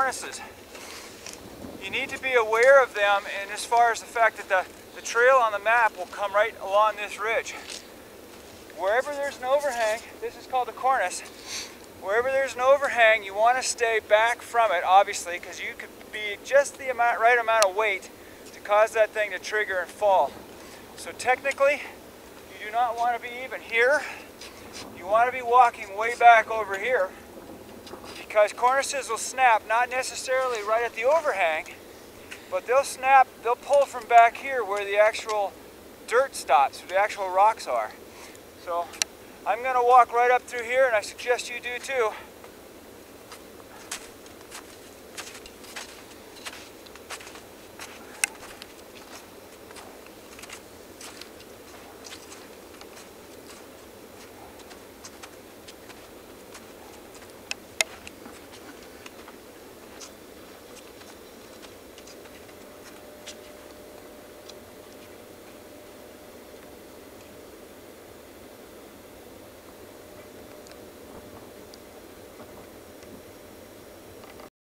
cornices. You need to be aware of them, and as far as the fact that the trail on the map will come right along this ridge. Wherever there's an overhang, this is called a cornice, wherever there's an overhang, you want to stay back from it, obviously, because you could be just the right amount of weight to cause that thing to trigger and fall. So technically, you do not want to be even here. You want to be walking way back over here, because cornices will snap, not necessarily right at the overhang, but they'll snap, they'll pull from back here where the actual dirt stops, where the actual rocks are. So I'm going to walk right up through here, and I suggest you do too.